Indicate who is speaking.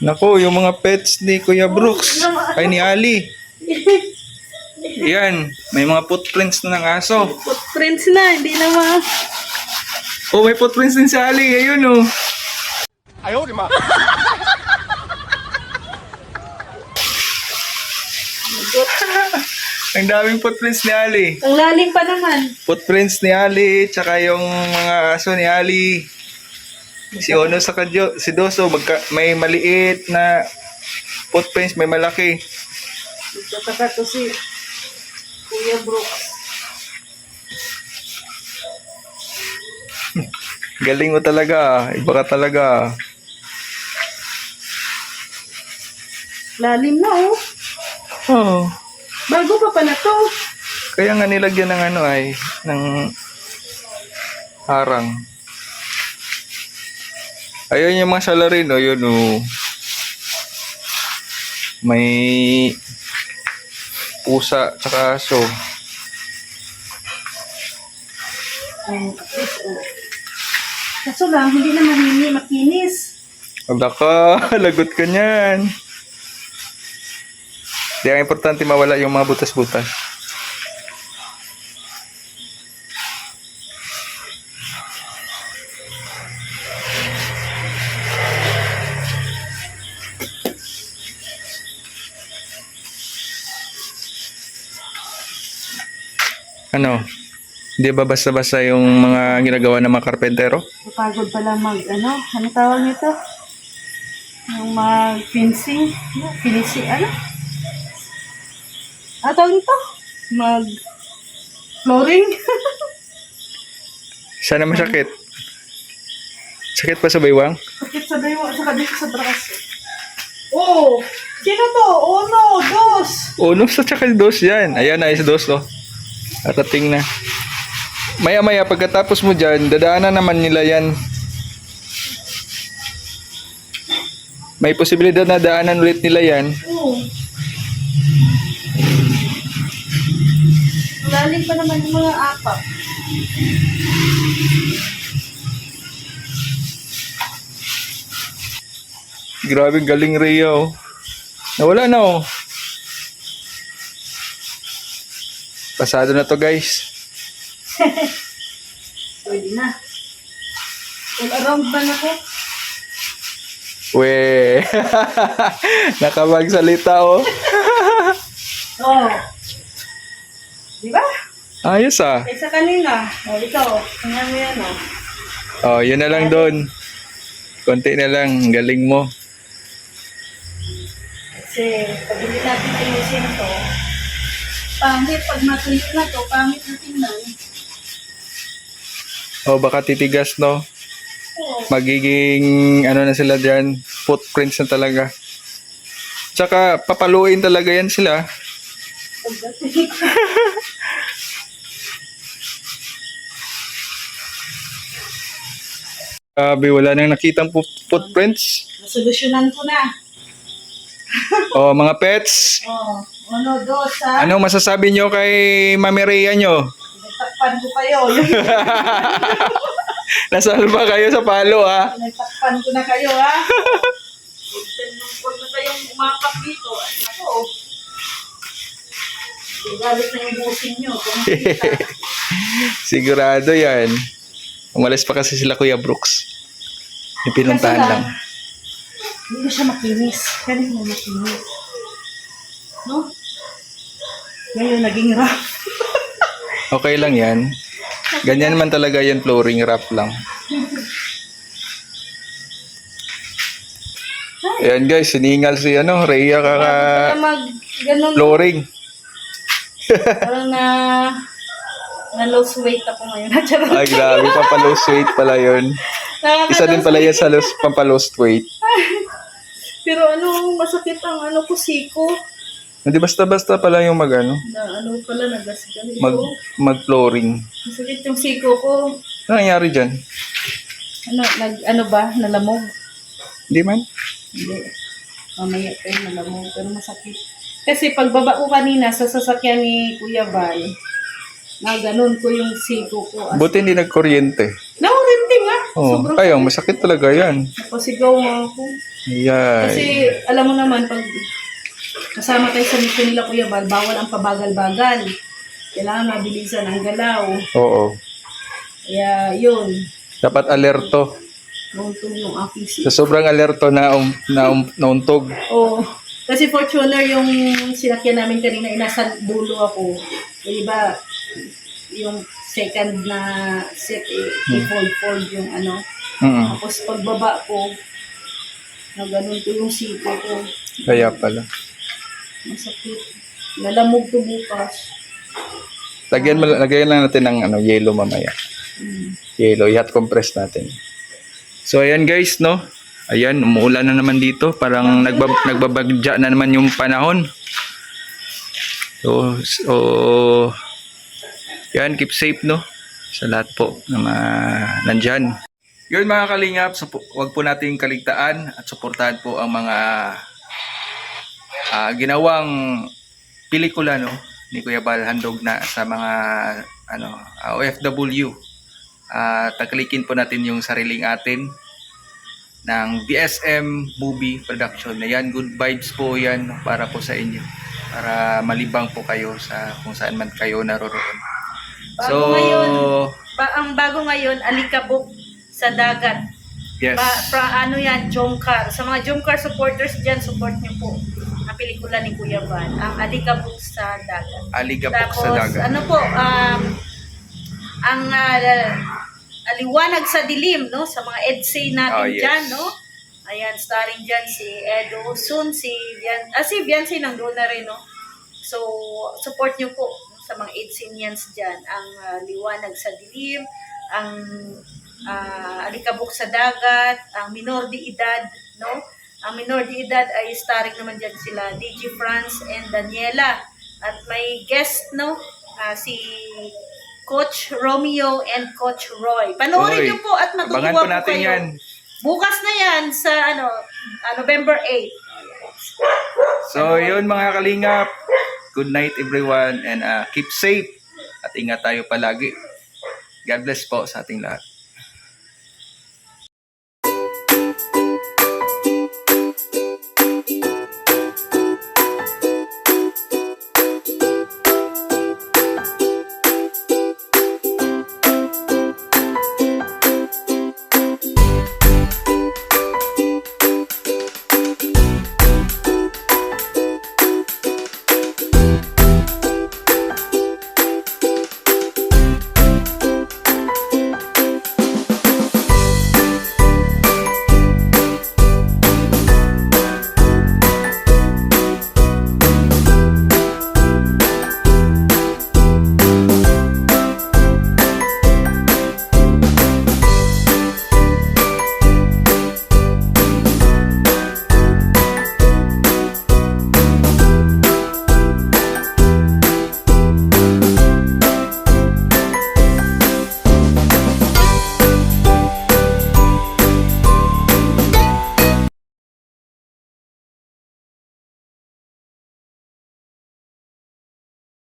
Speaker 1: Naku, yung mga pets ni Kuya Brooks. Ay, ni Ali. Yan, may mga footprints na ng aso.
Speaker 2: Footprints na, hindi na
Speaker 1: Oh, may footprints din si Ali. Ayun, oh.
Speaker 3: Ayaw, di ma.
Speaker 1: Ang daming footprints ni Ali.
Speaker 2: Ang lalim pa naman.
Speaker 1: Footprints ni Ali, tsaka yung mga aso ni Ali. Si Ono sa si Doso, may maliit na footprints, may malaki.
Speaker 2: Nagtataka to si Kuya Brooks.
Speaker 1: Galing mo talaga, iba ka talaga.
Speaker 2: Lalim na oh.
Speaker 1: Oh,
Speaker 2: Bago pa pala to.
Speaker 1: kaya nga nilagyan ng ano ay, ng harang. Ayun yung mga salarin, oh, yun, oh. May pusa, tsaka aso.
Speaker 2: Kaso lang, hindi na makinis.
Speaker 1: Wala ka, lagot ka niyan. Di ang importante mawala yung mga butas-butas. Ano? Di ba basta-basta yung mga ginagawa ng mga karpentero?
Speaker 2: Napagod pala ano tawag nito? Yung mag-fencing. Finishing, ano? Tawag nito? Mag-flooring.
Speaker 1: Sana masakit. Sakit pa sa baywang?
Speaker 2: Bakit sabay mo, saka dito sa braso. Oh! Sino to? Uno, dos!
Speaker 1: Uno sa tsaka dos yan. Ayan na, isa dos, oh. Atating na. Maya-maya, pagkatapos mo dyan, dadaanan naman nila yan. May posibilidad na daanan ulit nila yan.
Speaker 2: Oh. Lalim pa naman yung mga apak.
Speaker 1: Grabe, galing Rhea, oh. Nawala na, oh. Pasado na to, guys.
Speaker 2: Pwede na. All around ba na ko?
Speaker 1: We. Nakapagsalita, oh.
Speaker 2: Oh. Di ba?
Speaker 1: Ayos, ah.
Speaker 2: Kaysa kanina. Oh, ikaw. Tingnan mo yan, oh.
Speaker 1: Oh, yun na lang doon. Konti na lang. Galing mo.
Speaker 2: Kasi pag hindi natin ayusin to, pangit pag matuloy na to, pangit na tingnan.
Speaker 1: Oh, baka titigas, no?
Speaker 2: Oo.
Speaker 1: Magiging, ano na sila dyan, footprints na talaga. Tsaka, papaluin talaga yan sila.
Speaker 2: Pagdating.
Speaker 1: Grabe, wala nang nakitang footprints.
Speaker 2: Nasolusyonan ko na.
Speaker 1: Oh, mga pets,
Speaker 2: Oh, uno, dos, ha?
Speaker 1: ano masasabi nyo kay Mami Rhea nyo?
Speaker 2: Nagtakpan ko kayo.
Speaker 1: Nasalba kayo sa palo, ha?
Speaker 2: Nagtakpan ko na kayo, ha? Huwag na kayong umapak dito. Ako, galit na yung busing nyo.
Speaker 1: Sigurado yan. Umalis pa kasi sila Kuya Brooks. Yung pinuntahan lang.
Speaker 2: Hindi na siya makinis. Kanina makinis. No? Ngayon, naging rough.
Speaker 1: Okay lang yan. Ganyan man talaga yan, flooring wrap lang. Ayan guys, siningal si Rhea kaka
Speaker 2: Ganun.
Speaker 1: flooring.
Speaker 2: Parang na lose weight ako ngayon.
Speaker 1: Ay grabe, pampalose weight pala yun. Isa din pala yan sa pampalose weight.
Speaker 2: Pero masakit ang ko, siko.
Speaker 1: Hindi basta-basta pala yung
Speaker 2: Na pala, nagasgal ito.
Speaker 1: mag-flooring.
Speaker 2: Masakit yung siko ko.
Speaker 1: Ano nangyari dyan?
Speaker 2: Nalamog?
Speaker 1: Hindi man?
Speaker 2: Hindi. Mamaya tayo nalamog, pero masakit. Kasi pagbaba ko kanina sa sasakyan ni Kuya Val, ganun ko yung siko ko.
Speaker 1: Buti hindi nagkuryente.
Speaker 2: Nakurinting nga.
Speaker 1: Oh,
Speaker 2: Sobrang
Speaker 1: ayun, masakit talaga yan.
Speaker 2: napasigaw nga ako.
Speaker 1: Ayan.
Speaker 2: Kasi alam mo naman, pag kasama tayo sa mission nila Kuya Bal, bawal ang pabagal-bagal. Kailangan mabilisan ang galaw.
Speaker 1: Oo.
Speaker 2: Kaya yun,
Speaker 1: Dapat alerto.
Speaker 2: nauntog yung aking
Speaker 1: Sa sobrang alerto na nauntog.
Speaker 2: Oo. Kasi Fortuner yung sinakyan namin kanina, inasa dulo ako. Yung iba, yung second na set, i-fold yung ano.
Speaker 1: Mm.
Speaker 2: Tapos pagbaba ko, na ganun ko yung sipo ko.
Speaker 1: Kaya pala.
Speaker 2: Masakit. Nalamog to bukas.
Speaker 1: Lagyan lang natin ng yellow mamaya. Yellow, i-hot compress natin. So ayan guys, no. Ayan, umuulan na naman dito. Parang nagbabagja na naman yung panahon. So yan, keep safe, no. Sa lahat po na nandyan. Yun mga kalingap, so, wag po nating kaligtaan at suportahan po ang mga ginawang pelikula, no, ni Kuya Bal, handog na sa mga OFW. Tagklikin po natin yung sariling atin ng BSM Movie Production. Ayan, good vibes po yan para po sa inyo. Para malibang po kayo sa kung saan man kayo naroroon.
Speaker 2: Ang bago ngayon, Alikabok sa Dagat.
Speaker 1: Yes.
Speaker 2: Ano yan, Jomcar. Sa mga Jomcar supporters dyan, support niyo po ang pelikula ni Kuya Bal, ang Alikabok sa Dagat.
Speaker 1: Aligabok
Speaker 2: Tapos,
Speaker 1: sa dagat.
Speaker 2: ano po, ang Aliwanag sa Dilim, no? Sa mga EDSA natin
Speaker 1: Yes.
Speaker 2: dyan, no? Ayan, starring dyan si Edo Sun, si Viancy nandun na rin, no? So, support nyo po sa mga EDSA dyan. Ang Liwanag sa Dilim, ang Alikabok sa Dagat, ang Minor de Edad, no? Ang Minor de Edad ay starring naman dyan sila DJ France and Daniela. At may guest, no? Si Coach Romeo and Coach Roy. Panoorin
Speaker 1: Oy,
Speaker 2: niyo po at
Speaker 1: abangan
Speaker 2: matutuwa
Speaker 1: po
Speaker 2: po
Speaker 1: natin
Speaker 2: kayo.
Speaker 1: yan.
Speaker 2: Bukas na yan sa November 8.
Speaker 1: So, yun mga kalingap. Good night everyone and keep safe at ingat tayo palagi. God bless po sa ating lahat.